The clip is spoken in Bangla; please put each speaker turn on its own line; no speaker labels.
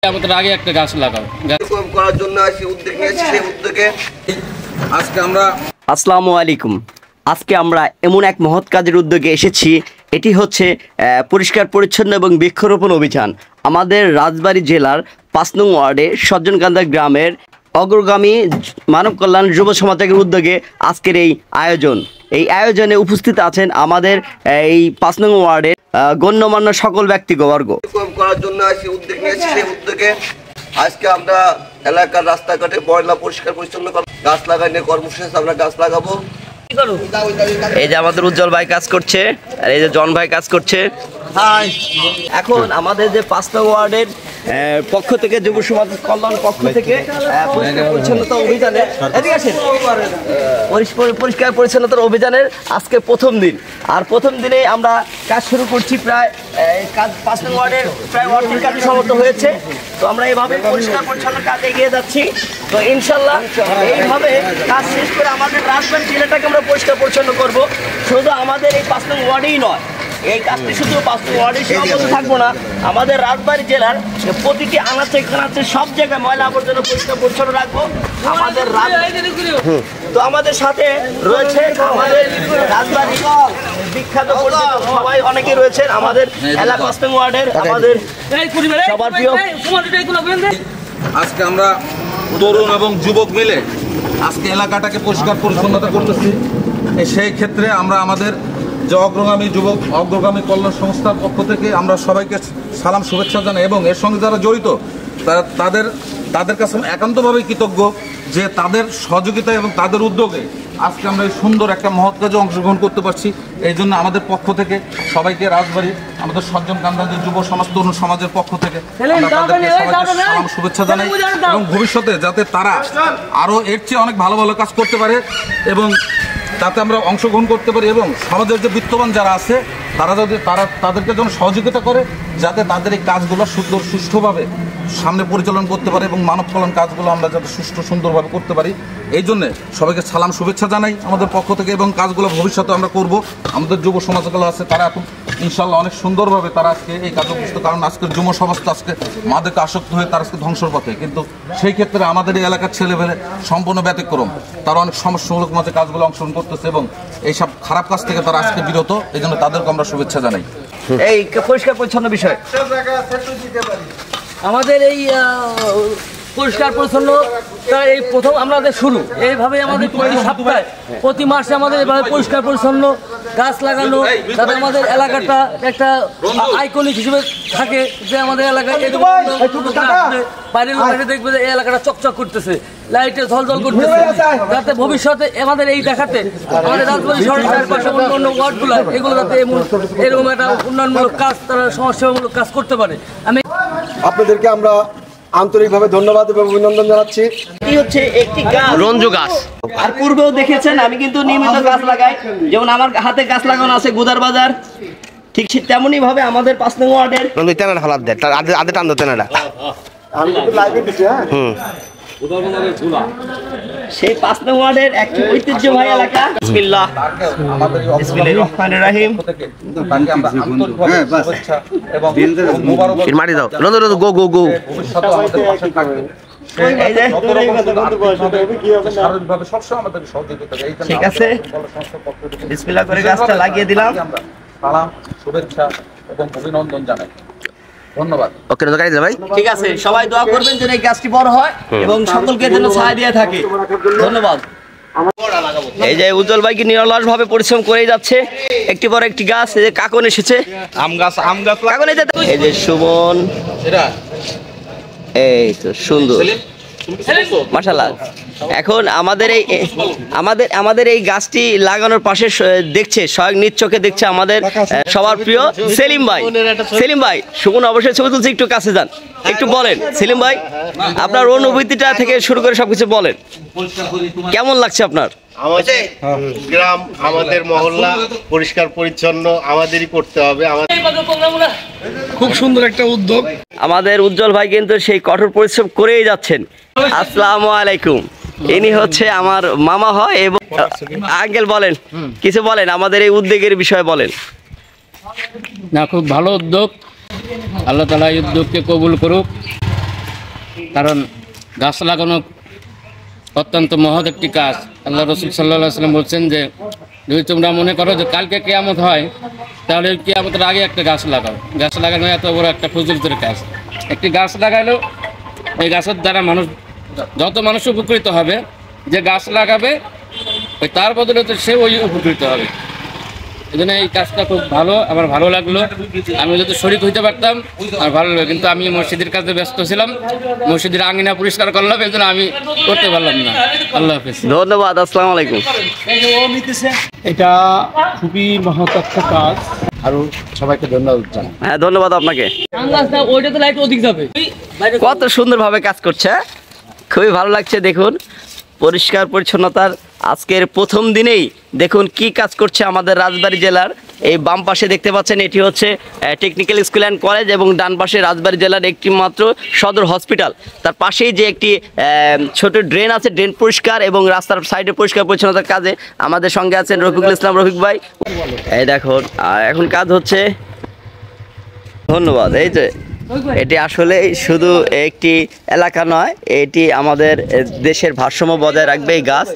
আমাদের আগে একটা গাছ লাগাও
করার জন্য উদ্যোগ নিয়েছি। সেই উদ্যোগে আজকে আমরা
আসসালামু আলাইকুম। আজকে আমরা এমন এক মহৎ কাজের উদ্যোগে এসেছি। এটি হচ্ছে পরিষ্কার পরিচ্ছন্ন এবং বৃক্ষরোপণ অভিযান। আমাদের রাজবাড়ী জেলার ৫ নং ওয়ার্ডে সজ্জনকান্দা গ্রামের অগ্রগামী মানব কল্যাণ যুব সমাজের উদ্যোগে আজকের এই আয়োজন। এই আয়োজনে উপস্থিত আছেন আমাদের এই ৫ নং ওয়ার্ডের গণ্যমান্য সকল ব্যক্তিবর্গ।
করার জন্য উদ্যোগ নিয়েছি। সেই উদ্যোগে আজকে আমরা এলাকার রাস্তাঘাটে ময়লা পরিষ্কার পরিচ্ছন্ন গাছ লাগাই নিয়ে কর্মসূচি আমরা গাছ লাগাবো।
এই যে আমাদের উজ্জ্বল ভাই কাজ করছে, আর এই যে জন ভাই কাজ করছে। এখন আমাদের যে ৫ নং ওয়ার্ডের পক্ষ থেকে যুব সমাজ কল্যাণ পক্ষ থেকে পরিচ্ছন্নতা অভিযানের পরিষ্কার পরিচ্ছন্নতার অভিযানের আজকে প্রথম দিন। আর প্রথম দিনে আমরা কাজ শুরু করছি। প্রায় কাজ ৫ নং ওয়ার্ডের প্রায় অর্ধেক কাজ সমাপ্ত হয়েছে। তো আমরা এইভাবে পরিষ্কার পরিচ্ছন্ন কাজ এগিয়ে যাচ্ছি। তো ইনশাল্লাহ এইভাবে কাজ শেষ করে আমাদের রাজবাড়ী জেলাটাকে আমরা পরিষ্কার পরিচ্ছন্ন করব। শুধু আমাদের এই ৫ নং ওয়ার্ডেই নয়, এই কাজটি শুধু ৫ নং ওয়ার্ডে সীমাবদ্ধ থাকবো না, আমাদের রাজবাড়ী জেলার প্রতিটি আনাচে কানাচে সব জায়গায় ময়লা আবর্জনা পরিষ্কার পরিচ্ছন্ন রাখবো। আমাদের তো আমাদের সাথে রয়েছে আমাদের রাজবাড়ী বিখ্যাত সবাই অনেকে রয়েছেন আমাদের এলাকা ৫ নং ওয়ার্ডের আমাদের সবার প্রিয়।
আজকে আমরা তরুণ এবং যুবক মিলে আজকে এলাকাটাকে পরিষ্কার পরিচ্ছন্নতা করতেছি। সেই ক্ষেত্রে আমরা আমাদের যে অগ্রগামী কল্যাণ সংস্থার পক্ষ থেকে আমরা সবাইকে সালাম শুভেচ্ছা জানাই এবং এর সঙ্গে যারা জড়িত তাদের কাছে একান্তভাবে কৃতজ্ঞ যে তাদের সহযোগিতা এবং তাদের উদ্যোগে আজকে আমরা এই সুন্দর একটা মহৎ কাজে অংশগ্রহণ করতে পারছি। এই জন্য আমাদের পক্ষ থেকে সবাইকে রাজবাড়ী আমাদের সজ্জনকান্দা যে যুব সমাজ তরুণ সমাজের পক্ষ থেকে আমরা তাদেরকে সবাইকে সালাম শুভেচ্ছা জানাই এবং ভবিষ্যতে যাতে তারা আরও এর চেয়ে অনেক ভালো ভালো কাজ করতে পারে এবং তাতে আমরা অংশগ্রহণ করতে পারি এবং সমাজের যে বিত্তবান যারা আছে তাদেরকে যেন সহযোগিতা করে যাতে তাদের এই কাজগুলো সুষ্ঠুভাবে সামনে পরিচালনা করতে পারে এবং মানব কল্যাণ কাজগুলো আমরা যাতে সুন্দরভাবে করতে পারি। এই জন্যে সবাইকে সালাম শুভেচ্ছা জানাই আমাদের পক্ষ থেকে এবং কাজগুলো ভবিষ্যতে আমরা করব। আমাদের যুব সমাজগুলো আছে তারা এখন ইনশাল্লাহ অনেক সুন্দরভাবে তারা আজকে এই কাজে উপস্থিত, কারণ আজকের যুব সমাজ তো আজকে মাদকে আসক্ত হয়ে তারা আজকে ধ্বংসর পথে, কিন্তু সেই ক্ষেত্রে আমাদের এই এলাকার ছেলেমেলে সম্পূর্ণ ব্যতিক্রম, তারা অনেক সমস্যামূলক মাঝে কাজগুলো অংশগ্রহণ করতেছে এবং এইসব খারাপ কাজ থেকে তারা আজকে বিরত। এই জন্য তাদেরকে আমরা শুভেচ্ছা জানাই।
এই পরিষ্কার পরিচ্ছন্ন বিষয়
আমাদের এই পরিষ্কার পরিচ্ছন্ন এই প্রথম আমাদের শুরু। এইভাবে আমাদের প্রতি সপ্তাহে প্রতি মাসে আমাদের এভাবে পরিষ্কার পরিচ্ছন্ন গাছ লাগানো, যাতে আমাদের এলাকাটা একটা আইকনিক হিসেবে থাকে যে আমাদের এলাকায় বাইরের লোকেরা দেখবে যে এই এলাকাটা চকচক করতেছে, লাইটে ঝলঝল করতেছে, যাতে ভবিষ্যতে আমাদের এই দেখাতে আমাদের রাজবাড়ী শহরের চারপাশে অন্য ওয়ার্ডগুলো এগুলো যাতে এরকম একটা উন্নয়নমূলক কাজ, তারা সমাজসেবামূলক কাজ করতে পারে। আমি
আপনাদেরকে আমরা আন্তরিকভাবে ধন্যবাদ এবং অভিনন্দন জানাচ্ছি।
এটি হচ্ছে একটি রঞ্জু গাছ। আর পূর্বেও দেখেছেন আমি কিন্তু নিয়মিত গাছ লাগাই, যেমন আমার হাতে গাছ লাগানো আছে গুদার বাজার, ঠিক তেমনই ভাবে আমাদের ৫ নং ওয়ার্ডের সেই ৫ নং ওয়ার্ডের একটি ঐতিহ্যবাহী এলাকা। বিসমিল্লাহ বিসমিল্লাহির রহমানির রহিম। মারি দাও গো গো গো। ঠিক আছে, বিসমিল্লাহ করে গাছটা লাগিয়ে দিলাম।
শুভেচ্ছা এবং অভিনন্দন জানাই। ধন্যবাদ।
ওকে ভাই, ঠিক আছে, সবাই দোয়া করবেন যেন এই গাছটি বড় হয় এবং সকলকে যেন ছায়া দিয়ে থাকে। ধন্যবাদ। এই যে উজ্জ্বল ভাই কি নিরলস ভাবে পরিশ্রম করেই যাচ্ছে, একটি পর একটি গাছ। এই যে কাকন এসেছে, আম গাছ কাকন। এই যে সুমন, এই তো সুন্দর মাশাআল্লাহ। এখন আমাদের এই গাছটি লাগানোর পাশে দেখছে, স্বয়ং নিজ চোখে দেখছে আমাদের সবার প্রিয় সেলিম ভাই। সেলিম ভাই, সুমন অবশ্যই ছবি তুলছে, একটু কাছে যান, একটু বলেন সেলিম ভাই আপনার অনুভূতিটা থেকে শুরু করে সবকিছু বলেন, কেমন লাগছে আপনার?
আমাদের গ্রাম, আমাদের মহল্লা পরিষ্কার পরিচ্ছন্ন আমাদেরই করতে হবে।
খুব সুন্দর একটা উদ্যোগ।
আমাদের উজ্জ্বল ভাই কিন্তু সেই কঠোর পরিশ্রম করেই যাচ্ছেন। আসসালামু আলাইকুম। ইনি হচ্ছে আমার মামা হয় এবং আঙ্কেল বলেন, কিছু বলেন আমাদের এই উদ্যোগের বিষয়ে বলেন।
না, খুব ভালো উদ্যোগ, আল্লাহ তাআলা এই উদ্যোগকে কবুল করুক। কারণ গাছ লাগানো অত্যন্ত মহৎ একটি কাজ। আল্লাহ রসুল সাল্লাল্লাহু আলাইহি ওয়াসাল্লাম বলছেন যে যদি তোমরা মনে করো যে কালকে কিয়ামত হয়, তাহলে ওই কিয়ামতের আগে একটা গাছ লাগাও। গাছ লাগানো এত বড় একটা ফজিলতের কাজ। একটি গাছ লাগালো, এই গাছের দ্বারা যত মানুষ উপকৃত হবে, যে গাছ লাগাবে ওই তার বদলে তো সে ওই উপকৃত হবে। এই জন্য এই কাজটা খুব ভালো, আমার ভালো লাগলো। আমি যদি শরীক হইতে পারতাম আর ভালো লাগলো, কিন্তু আমি মসজিদের কাজে ব্যস্ত ছিলাম, মসজিদের আঙিনা পরিষ্কার করলাম, এই জন্য আমি করতে পারলাম না। আল্লাহ হাফেজ।
ধন্যবাদ, আসসালামু আলাইকুম।
এটা খুবই মহৎ একটা কাজ, আরো সবাইকে ধন্যবাদ জানাই।
হ্যাঁ, ধন্যবাদ আপনাকে।
ওইটা তো লাইট অধিক যাবে।
কত সুন্দরভাবে কাজ করছে, খুবই ভালো লাগছে। দেখুন পরিষ্কার পরিচ্ছন্নতার আজকের প্রথম দিনেই দেখুন কি কাজ করছে আমাদের রাজবাড়ী জেলার। এই বাম পাশে দেখতে পাচ্ছেন এটি হচ্ছে টেকনিক্যাল স্কুল অ্যান্ড কলেজ, এবং ডান পাশে রাজবাড়ী জেলার একটি মাত্র সদর হসপিটাল। তার পাশেই যে একটি ছোট ড্রেন আছে, ড্রেন পরিষ্কার এবং রাস্তার সাইডে পরিষ্কার পরিচ্ছন্নতার কাজে আমাদের সঙ্গে আছেন রফিকুল ইসলাম রফিক ভাই। এই দেখুন এখন কাজ হচ্ছে। ধন্যবাদ। এই যে এটি আসলে শুধু একটি এলাকা নয়, এটি আমাদের দেশের ভারসাম্য বজায় রাখবে এই গাছ।